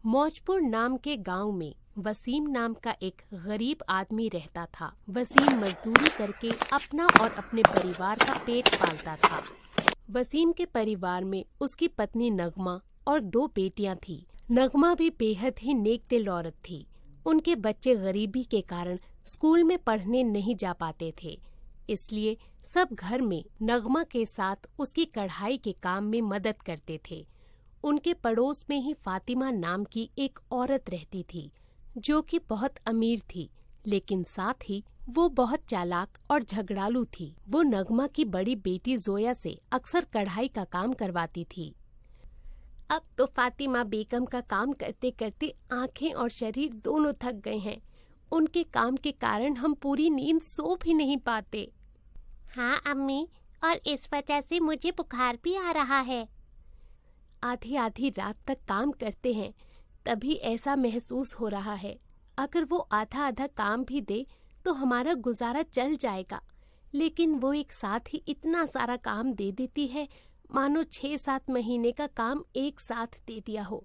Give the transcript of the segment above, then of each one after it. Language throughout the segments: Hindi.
मौजपुर नाम के गांव में वसीम नाम का एक गरीब आदमी रहता था। वसीम मजदूरी करके अपना और अपने परिवार का पेट पालता था। वसीम के परिवार में उसकी पत्नी नगमा और 2 बेटियां थी। नगमा भी बेहद ही नेक दिल औरत थी। उनके बच्चे गरीबी के कारण स्कूल में पढ़ने नहीं जा पाते थे, इसलिए सब घर में नगमा के साथ उसकी कढ़ाई के काम में मदद करते थे। उनके पड़ोस में ही फातिमा नाम की एक औरत रहती थी, जो कि बहुत अमीर थी, लेकिन साथ ही वो बहुत चालाक और झगड़ालू थी। वो नगमा की बड़ी बेटी जोया से अक्सर कढ़ाई का काम करवाती थी। अब तो फातिमा बेगम का काम करते करते आंखें और शरीर दोनों थक गए हैं। उनके काम के कारण हम पूरी नींद सो भी नहीं पाते। हाँ अम्मी, और इस वजह से मुझे बुखार भी आ रहा है। आधी आधी रात तक काम करते हैं, तभी ऐसा महसूस हो रहा है। अगर वो आधा आधा काम भी दे तो हमारा गुजारा चल जाएगा, लेकिन वो एक साथ ही इतना सारा काम दे देती है, मानो 6-7 महीने का काम एक साथ दे दिया हो।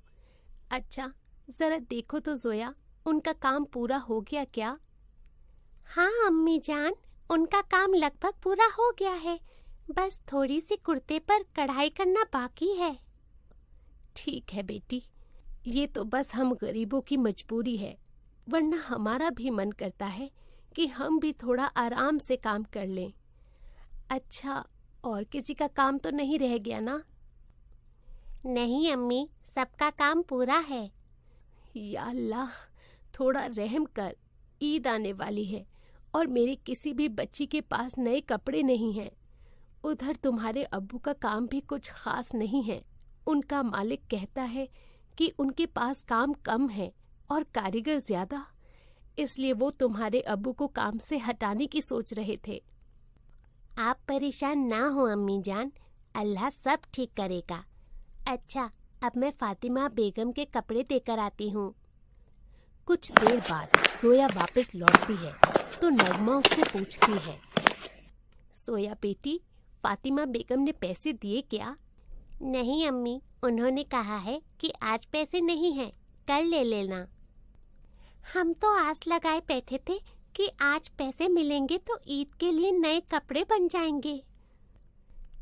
अच्छा, जरा देखो तो जोया, उनका काम पूरा हो गया क्या? हाँ अम्मी जान, उनका काम लगभग पूरा हो गया है। बस थोड़ी सी कुर्ते पर कढ़ाई करना बाकी है। ठीक है बेटी, ये तो बस हम गरीबों की मजबूरी है, वरना हमारा भी मन करता है कि हम भी थोड़ा आराम से काम कर लें। अच्छा, और किसी का काम तो नहीं रह गया ना? नहीं अम्मी, सबका काम पूरा है। या अल्लाह, थोड़ा रहम कर। ईद आने वाली है और मेरी किसी भी बच्ची के पास नए कपड़े नहीं हैं। उधर तुम्हारे अब्बू का काम भी कुछ खास नहीं है। उनका मालिक कहता है कि उनके पास काम कम है और कारीगर ज्यादा, इसलिए वो तुम्हारे अब्बू को काम से हटाने की सोच रहे थे। आप परेशान ना हो अम्मी जान, अल्लाह सब ठीक करेगा। अच्छा, अब मैं फातिमा बेगम के कपड़े देकर आती हूँ। कुछ देर बाद जोया वापस लौटती है तो नगमा उससे पूछती है, सोया बेटी, फातिमा बेगम ने पैसे दिए क्या? नहीं अम्मी, उन्होंने कहा है कि आज पैसे नहीं हैं, कल ले लेना। हम तो आस लगाए बैठे थे कि आज पैसे मिलेंगे तो ईद के लिए नए कपड़े बन जाएंगे।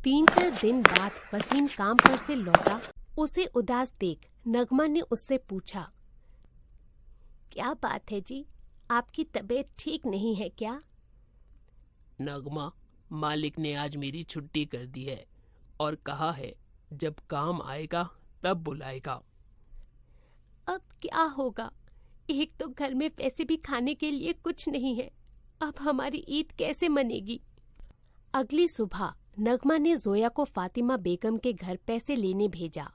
3-4 दिन बाद वसीम काम पर से लौटा। उसे उदास देख नगमा ने उससे पूछा, क्या बात है जी, आपकी तबीयत ठीक नहीं है क्या? नगमा, मालिक ने आज मेरी छुट्टी कर दी है और कहा है जब काम आएगा तब बुलाएगा। अब क्या होगा? एक तो घर में पैसे भी खाने के लिए कुछ नहीं है। अब हमारी ईद कैसे मनेगी? अगली सुबह नगमा ने जोया को फातिमा बेगम के घर पैसे लेने भेजा।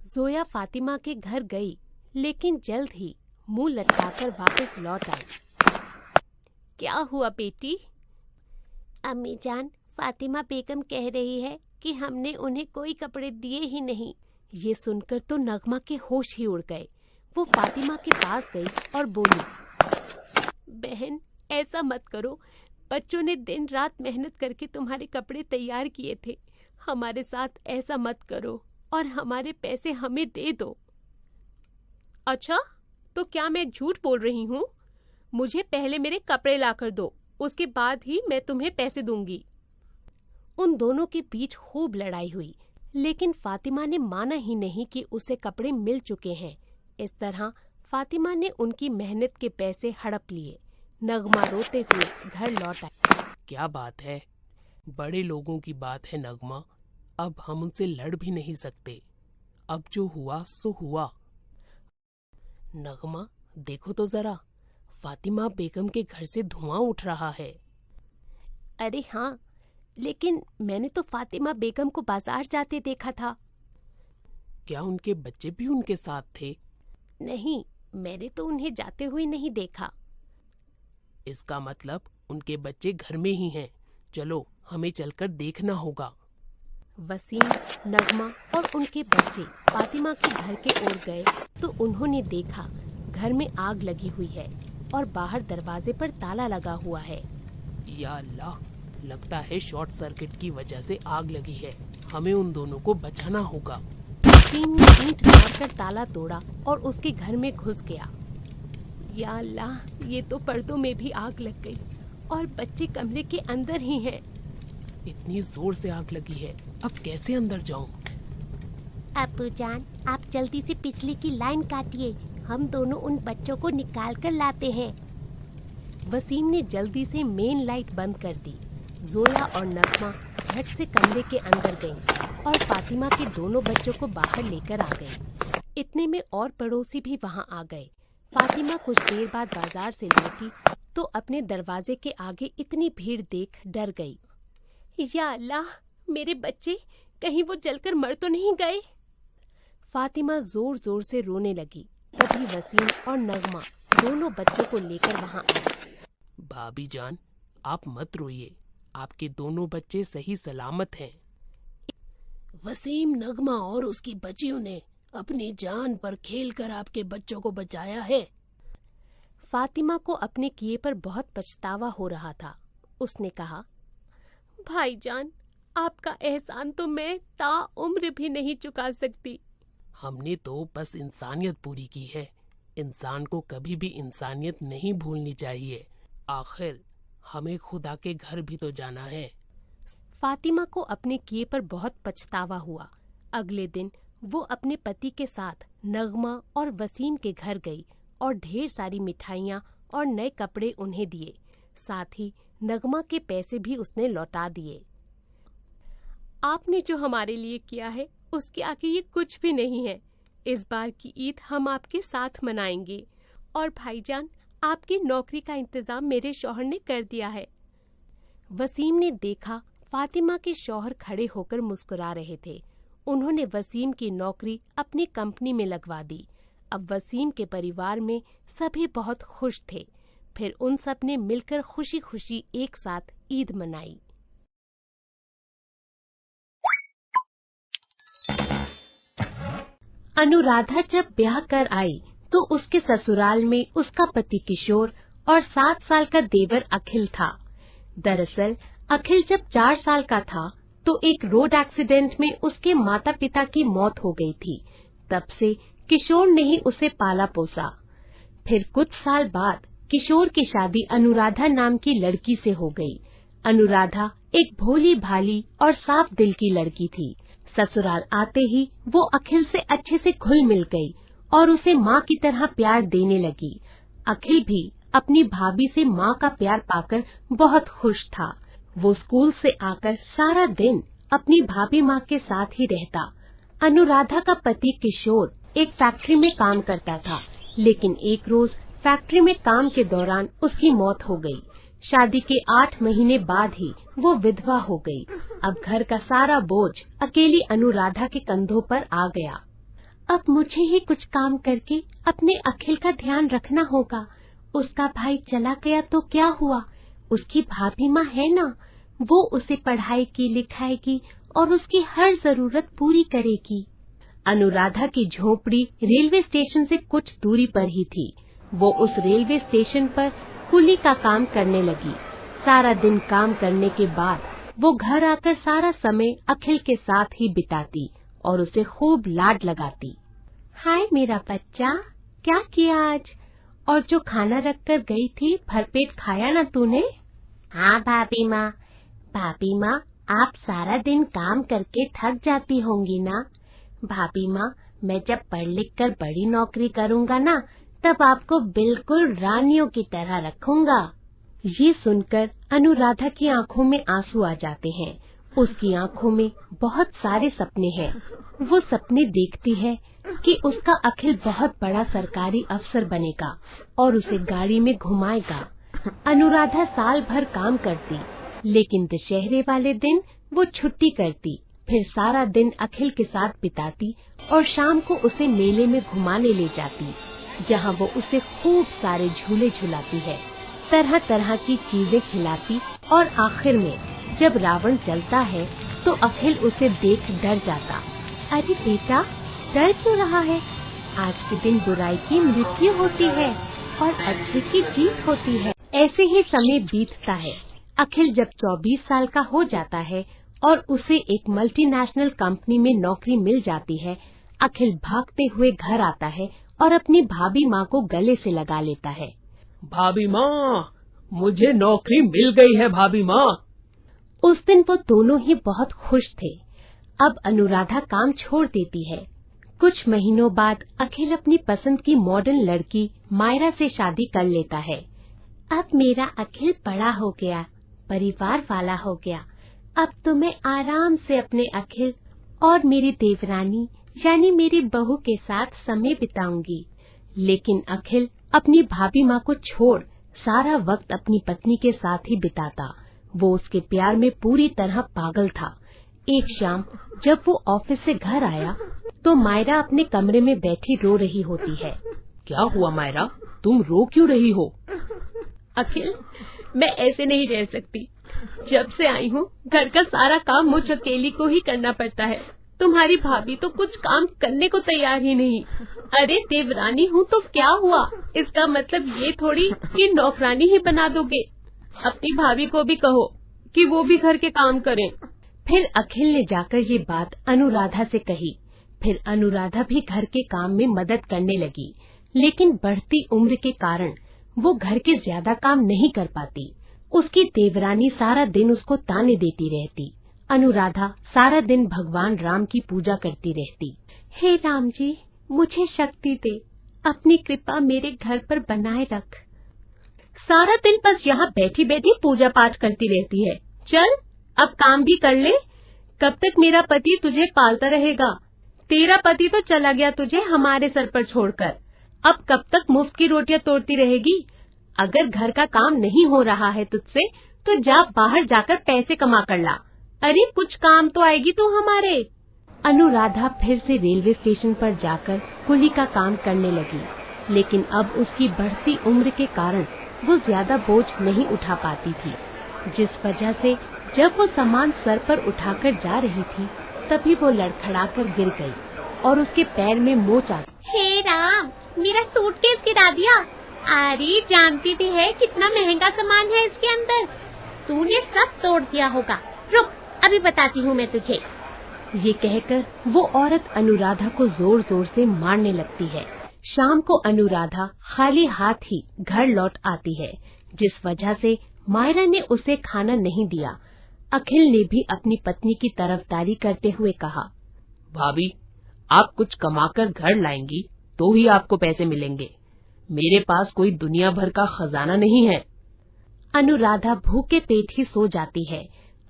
जोया फातिमा के घर गई, लेकिन जल्द ही मुंह लटकाकर वापस लौट आई। क्या हुआ बेटी? अम्मी जान, फातिमा बेगम कह रही है कि हमने उन्हें कोई कपड़े दिए ही नहीं। ये सुनकर तो नगमा के होश ही उड़ गए। वो फातिमा के पास गई और बोली, बहन, ऐसा मत करो। बच्चों ने दिन रात मेहनत करके तुम्हारे कपड़े तैयार किए थे। हमारे साथ ऐसा मत करो और हमारे पैसे हमें दे दो। अच्छा, तो क्या मैं झूठ बोल रही हूँ? मुझे पहले मेरे कपड़े लाकर दो, उसके बाद ही मैं तुम्हें पैसे दूंगी। उन दोनों के बीच खूब लड़ाई हुई, लेकिन फातिमा ने माना ही नहीं कि उसे कपड़े मिल चुके हैं। इस तरह फातिमा ने उनकी मेहनत के पैसे हड़प लिए। नगमा रोते हुए घर लौट आई। क्या बात है, बड़े लोगों की बात है नगमा, अब हम उनसे लड़ भी नहीं सकते। अब जो हुआ सो हुआ। नगमा, देखो तो जरा, फातिमा बेगम के घर से धुआं उठ रहा है। अरे हाँ, लेकिन मैंने तो फातिमा बेगम को बाजार जाते देखा था। क्या उनके बच्चे भी उनके साथ थे? नहीं, मैंने तो उन्हें जाते हुए नहीं देखा। इसका मतलब उनके बच्चे घर में ही हैं। चलो, हमें चलकर देखना होगा। वसीम, नगमा और उनके बच्चे फातिमा के घर के ओर गए तो उन्होंने देखा घर में आग लगी हुई है और बाहर दरवाजे पर ताला लगा हुआ है। या अल्लाह, लगता है शॉर्ट सर्किट की वजह से आग लगी है। हमें उन दोनों को बचाना होगा। वसीम ने ईंट मारकर ताला तोड़ा और उसके घर में घुस गया। या अल्लाह, ये तो पर्दों में भी आग लग गई और बच्चे कमरे के अंदर ही हैं। इतनी जोर से आग लगी है, अब कैसे अंदर जाऊं? अब्बू जान, आप जल्दी से बिजली की लाइन काटिए, हम दोनों उन बच्चों को निकाल कर लाते हैं। वसीम ने जल्दी से मेन लाइट बंद कर दी। जोया और नगमा झट से कमरे के अंदर गईं और फातिमा के दोनों बच्चों को बाहर लेकर आ गईं। इतने में और पड़ोसी भी वहां आ गए। फातिमा कुछ देर बाद बाजार से लौटी तो अपने दरवाजे के आगे इतनी भीड़ देख डर गई। या अल्लाह, मेरे बच्चे कहीं वो जलकर मर तो नहीं गए? फातिमा जोर जोर से रोने लगी। तभी वसीम और नगमा दोनों बच्चों को लेकर वहां आए। भाभी जान, आप मत रोइए, आपके दोनों बच्चे सही सलामत हैं। वसीम, नगमा और उसकी बच्चियों ने अपनी जान पर खेलकर आपके बच्चों को बचाया है। फातिमा को अपने किए पर बहुत पछतावा हो रहा था। उसने कहा, भाईजान, आपका एहसान तो मैं ताउम्र भी नहीं चुका सकती। हमने तो बस इंसानियत पूरी की है। इंसान को कभी भी इंसानियत नहीं भूलनी चाहिए। आखिर हमें खुदा के घर भी तो जाना है। फातिमा को अपने किए पर बहुत पछतावा हुआ। अगले दिन वो अपने पति के साथ नगमा और वसीम के घर गई और ढेर सारी मिठाइयाँ और नए कपड़े उन्हें दिए। साथ ही नगमा के पैसे भी उसने लौटा दिए। आपने जो हमारे लिए किया है उसके आगे ये कुछ भी नहीं है। इस बार की ईद हम आपके साथ मनाएंगे। और भाईजान, आपकी नौकरी का इंतजाम मेरे शौहर ने कर दिया है। वसीम ने देखा फातिमा के शौहर खड़े होकर मुस्कुरा रहे थे। उन्होंने वसीम की नौकरी अपनी कंपनी में लगवा दी। अब वसीम के परिवार में सभी बहुत खुश थे। फिर उन सब ने मिलकर खुशी खुशी एक साथ ईद मनाई। अनुराधा जब ब्याह कर आई तो उसके ससुराल में उसका पति किशोर और 7 साल का देवर अखिल था। दरअसल अखिल जब 4 साल का था तो एक रोड एक्सीडेंट में उसके माता पिता की मौत हो गई थी। तब से किशोर ने ही उसे पाला पोसा। फिर कुछ साल बाद किशोर की शादी अनुराधा नाम की लड़की से हो गई। अनुराधा एक भोली भाली और साफ दिल की लड़की थी। ससुराल आते ही वो अखिल से अच्छे से घुल मिल गई और उसे माँ की तरह प्यार देने लगी। अखिल भी अपनी भाभी से माँ का प्यार पाकर बहुत खुश था। वो स्कूल से आकर सारा दिन अपनी भाभी माँ के साथ ही रहता। अनुराधा का पति किशोर एक फैक्ट्री में काम करता था, लेकिन एक रोज फैक्ट्री में काम के दौरान उसकी मौत हो गई। शादी के 8 महीने बाद ही वो विधवा हो गई। अब घर का सारा बोझ अकेली अनुराधा के कंधों पर आ गया। अब मुझे ही कुछ काम करके अपने अखिल का ध्यान रखना होगा। उसका भाई चला गया तो क्या हुआ, उसकी भाभी माँ है ना, वो उसे पढ़ाएगी लिखाएगी और उसकी हर जरूरत पूरी करेगी। अनुराधा की झोपड़ी रेलवे स्टेशन से कुछ दूरी पर ही थी। वो उस रेलवे स्टेशन पर कुली का काम करने लगी। सारा दिन काम करने के बाद वो घर आकर सारा समय अखिल के साथ ही बिताती और उसे खूब लाड लगाती। हाय मेरा बच्चा, क्या किया आज? और जो खाना रखकर गई थी भरपेट खाया ना तूने? हाँ भाभी माँ। भाभी माँ, आप सारा दिन काम करके थक जाती होंगी ना? भाभी माँ, मैं जब पढ़ लिख कर बड़ी नौकरी करूँगा ना, तब आपको बिल्कुल रानियों की तरह रखूंगा। ये सुनकर अनुराधा की आंखों में आंसू आ जाते हैं। उसकी आंखों में बहुत सारे सपने हैं। वो सपने देखती है कि उसका अखिल बहुत बड़ा सरकारी अफसर बनेगा और उसे गाड़ी में घुमाएगा। अनुराधा साल भर काम करती, लेकिन दशहरे वाले दिन वो छुट्टी करती। फिर सारा दिन अखिल के साथ बिताती और शाम को उसे मेले में घुमाने ले जाती, जहाँ वो उसे खूब सारे झूले झुलाती है, तरह तरह की चीजें खिलाती और आखिर में जब रावण जलता है तो अखिल उसे देख डर जाता। अरे बेटा, डर क्यों रहा है? आज के दिन बुराई की मृत्यु होती है और अच्छे की जीत होती है। ऐसे ही समय बीतता है। अखिल जब 24 साल का हो जाता है और उसे एक मल्टीनेशनल कंपनी में नौकरी मिल जाती है, अखिल भागते हुए घर आता है और अपनी भाभी माँ को गले से लगा लेता है। भाभी माँ, मुझे नौकरी मिल गई है भाभी माँ। उस दिन वो दोनों ही बहुत खुश थे। अब अनुराधा काम छोड़ देती है। कुछ महीनों बाद अखिल अपनी पसंद की मॉडर्न लड़की मायरा से शादी कर लेता है। अब मेरा अखिल बड़ा हो गया, परिवार वाला हो गया। अब तो मैं आराम से अपने अखिल और मेरी देवरानी यानी मेरी बहू के साथ समय बिताऊंगी। लेकिन अखिल अपनी भाभी माँ को छोड़ सारा वक्त अपनी पत्नी के साथ ही बिताता। वो उसके प्यार में पूरी तरह पागल था। एक शाम जब वो ऑफिस से घर आया तो मायरा अपने कमरे में बैठी रो रही होती है। क्या हुआ मायरा, तुम रो क्यों रही हो? अखिल, मैं ऐसे नहीं रह सकती। जब से आई हूँ घर का सारा काम मुझ अकेली को ही करना पड़ता है। तुम्हारी भाभी तो कुछ काम करने को तैयार ही नहीं। अरे देवरानी हूँ तो क्या हुआ, इसका मतलब ये थोड़ी कि नौकरानी ही बना दोगे। अपनी भाभी को भी कहो कि वो भी घर के काम करें। फिर अखिल ने जाकर ये बात अनुराधा से कही। फिर अनुराधा भी घर के काम में मदद करने लगी, लेकिन बढ़ती उम्र के कारण वो घर के ज्यादा काम नहीं कर पाती। उसकी देवरानी सारा दिन उसको ताने देती रहती। अनुराधा सारा दिन भगवान राम की पूजा करती रहती। हे राम जी, मुझे शक्ति दे, अपनी कृपा मेरे घर पर बनाए रख। सारा दिन बस यहाँ बैठी बैठी पूजा पाठ करती रहती है। चल अब काम भी कर ले। कब तक मेरा पति तुझे पालता रहेगा? तेरा पति तो चला गया तुझे हमारे सर पर छोड़कर। अब कब तक मुफ्त की रोटियां तोड़ती रहेगी? अगर घर का काम नहीं हो रहा है तुझसे तो जा बाहर जाकर पैसे कमा कर ला। अरे कुछ काम तो आएगी तू हमारे। अनुराधा फिर से रेलवे स्टेशन पर जाकर कुली का काम करने लगी, लेकिन अब उसकी बढ़ती उम्र के कारण वो ज्यादा बोझ नहीं उठा पाती थी, जिस वजह से जब वो सामान सर पर उठाकर जा रही थी तभी वो लड़खड़ाकर गिर गई और उसके पैर में मोच आ गई। हे राम, मेरा सूटकेस गिरा दिया। अरे जानती भी है कितना महंगा सामान है इसके अंदर। तूने सब तोड़ दिया होगा। रुक, अभी बताती हूँ मैं तुझे। ये कहकर वो औरत अनुराधा को जोर जोर से मारने लगती है। शाम को अनुराधा खाली हाथ ही घर लौट आती है, जिस वजह से मायरा ने उसे खाना नहीं दिया। अखिल ने भी अपनी पत्नी की तरफदारी करते हुए कहा, भाभी, आप कुछ कमाकर घर लाएंगी तो ही आपको पैसे मिलेंगे। मेरे पास कोई दुनिया भर का खजाना नहीं है। अनुराधा भूखे पेट ही सो जाती है।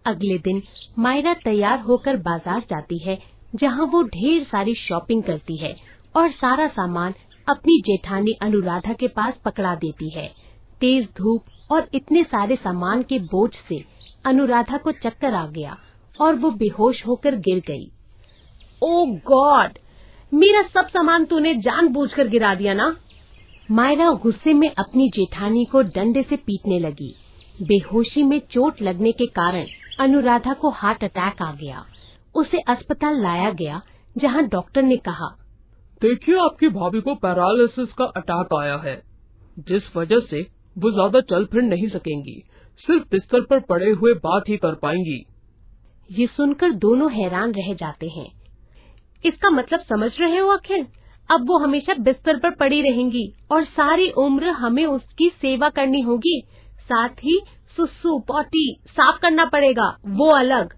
अगले दिन मायरा तैयार होकर बाजार जाती है, जहाँ वो ढेर सारी शॉपिंग करती है और सारा सामान अपनी जेठानी अनुराधा के पास पकड़ा देती है। तेज धूप और इतने सारे सामान के बोझ से अनुराधा को चक्कर आ गया और वो बेहोश होकर गिर गई। ओह गॉड, मेरा सब सामान तूने जानबूझकर गिरा दिया ना? मायरा गुस्से में अपनी जेठानी को डंडे से पीटने लगी। बेहोशी में चोट लगने के कारण अनुराधा को हार्ट अटैक आ गया। उसे अस्पताल लाया गया, जहां डॉक्टर ने कहा, देखिए आपकी भाभी को पैरालिसिस का अटैक आया है, जिस वजह से वो ज्यादा चल फिर नहीं सकेंगी। सिर्फ बिस्तर पर पड़े हुए बात ही कर पाएंगी। ये सुनकर दोनों हैरान रह जाते हैं। इसका मतलब समझ रहे हो अखिल? अब वो हमेशा बिस्तर पर पड़ी रहेंगी और सारी उम्र हमें उसकी सेवा करनी होगी। साथ ही सुसु पॉटी साफ करना पड़ेगा, वो अलग।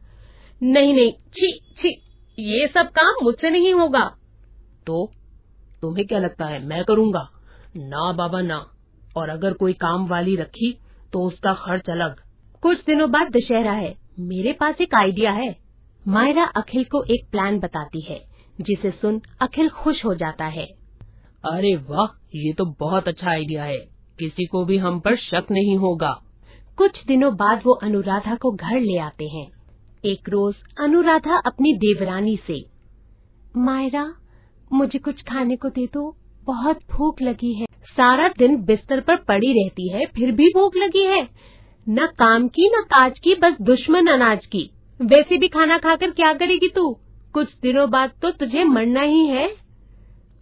नहीं नहीं, छी छी, ये सब काम मुझसे नहीं होगा। तो तुम्हें क्या लगता है मैं करूँगा? ना बाबा ना। और अगर कोई काम वाली रखी तो उसका खर्च अलग। कुछ दिनों बाद दशहरा है, मेरे पास एक आइडिया है। मायरा अखिल को एक प्लान बताती है, जिसे सुन अखिल खुश हो जाता है। अरे वाह, ये तो बहुत अच्छा आइडिया है, किसी को भी हम पर शक नहीं होगा। कुछ दिनों बाद वो अनुराधा को घर ले आते हैं। एक रोज अनुराधा अपनी देवरानी से, मायरा मुझे कुछ खाने को दे दो, बहुत भूख लगी है। सारा दिन बिस्तर पर पड़ी रहती है, फिर भी भूख लगी है? न काम की न काज की, बस दुश्मन अनाज की। वैसे भी खाना खाकर क्या करेगी तू? कुछ दिनों बाद तो तुझे मरना ही है।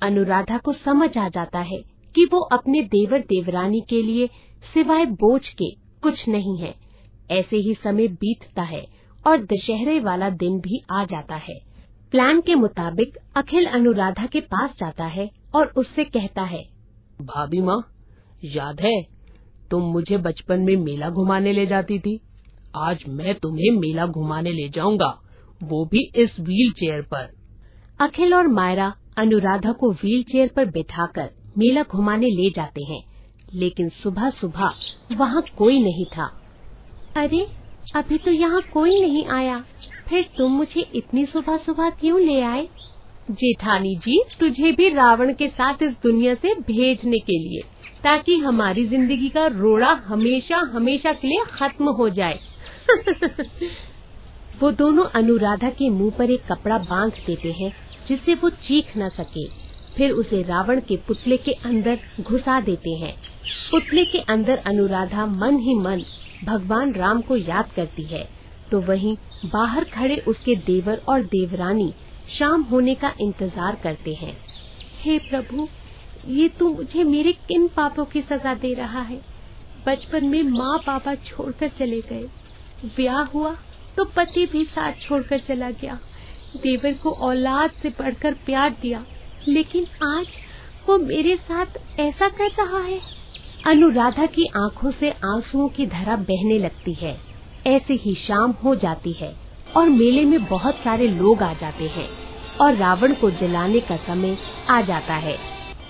अनुराधा को समझ आ जाता है कि वो अपने देवर देवरानी के लिए सिवाय बोझ के कुछ नहीं है। ऐसे ही समय बीतता है और दशहरे वाला दिन भी आ जाता है। प्लान के मुताबिक अखिल अनुराधा के पास जाता है और उससे कहता है, भाभी माँ, याद है तुम मुझे बचपन में मेला घुमाने ले जाती थी? आज मैं तुम्हें मेला घुमाने ले जाऊंगा, वो भी इस व्हील चेयर पर। अखिल और मायरा अनुराधा को व्हील चेयर पर बिठाकर मेला घुमाने ले जाते हैं, लेकिन सुबह सुबह वहाँ कोई नहीं था। अरे, अभी तो यहाँ कोई नहीं आया, फिर तुम मुझे इतनी सुबह सुबह क्यों ले आए? जेठानी जी, तुझे भी रावण के साथ इस दुनिया से भेजने के लिए, ताकि हमारी जिंदगी का रोड़ा हमेशा हमेशा के लिए खत्म हो जाए। वो दोनों अनुराधा के मुंह पर एक कपड़ा बांध देते हैं जिससे वो चीख न सके। फिर उसे रावण के पुतले के अंदर घुसा देते हैं। पुतले के अंदर अनुराधा मन ही मन भगवान राम को याद करती है, तो वहीं बाहर खड़े उसके देवर और देवरानी शाम होने का इंतजार करते हैं। हे प्रभु, ये तू मुझे मेरे किन पापों की सजा दे रहा है? बचपन में माँ पापा छोड़कर चले गए, ब्याह हुआ तो पति भी साथ छोड़कर चला गया, देवर को औलाद से बढ़कर प्यार दिया, लेकिन आज वो मेरे साथ ऐसा कर रहा है। अनुराधा की आंखों से आंसुओं की धारा बहने लगती है। ऐसे ही शाम हो जाती है और मेले में बहुत सारे लोग आ जाते हैं और रावण को जलाने का समय आ जाता है।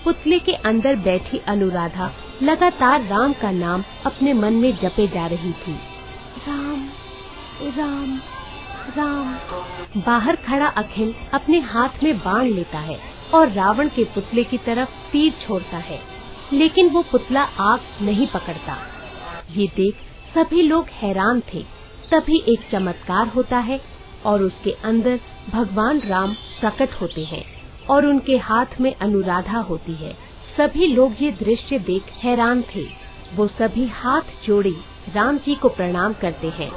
पुतले के अंदर बैठी अनुराधा लगातार राम का नाम अपने मन में जपे जा रही थी। राम राम राम। बाहर खड़ा अखिल अपने हाथ में बाण लेता है और रावण के पुतले की तरफ तीर छोड़ता है, लेकिन वो पुतला आग नहीं पकड़ता। ये देख सभी लोग हैरान थे। तभी एक चमत्कार होता है और उसके अंदर भगवान राम प्रकट होते हैं और उनके हाथ में अनुराधा होती है। सभी लोग ये दृश्य देख हैरान थे। वो सभी हाथ जोड़े राम जी को प्रणाम करते हैं।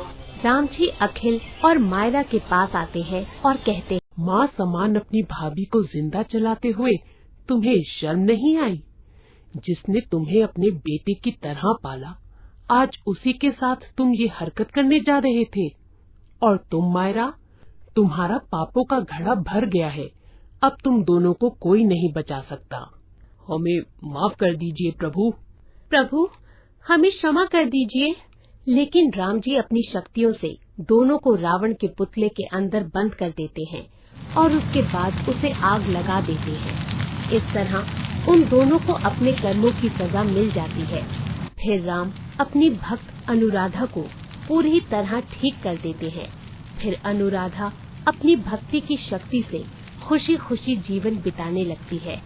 राम जी अखिल और मायरा के पास आते हैं और कहते हैं, माँ समान अपनी भाभी को जिंदा चलाते हुए तुम्हें शर्म नहीं आई? जिसने तुम्हें अपने बेटे की तरह पाला, आज उसी के साथ तुम ये हरकत करने जा रहे थे। और तुम मायरा, तुम्हारा पापों का घड़ा भर गया है। अब तुम दोनों को कोई नहीं बचा सकता। हमें माफ कर दीजिए प्रभु। प्रभु, हमें क्षमा कर दीजिए। लेकिन राम जी अपनी शक्तियों से दोनों को रावण के पुतले के अंदर बंद कर देते हैं और उसके बाद उसे आग लगा देते हैं। इस तरह उन दोनों को अपने कर्मों की सजा मिल जाती है। फिर राम अपनी भक्त अनुराधा को पूरी तरह ठीक कर देते हैं। फिर अनुराधा अपनी भक्ति की शक्ति से खुशी खुशी जीवन बिताने लगती है।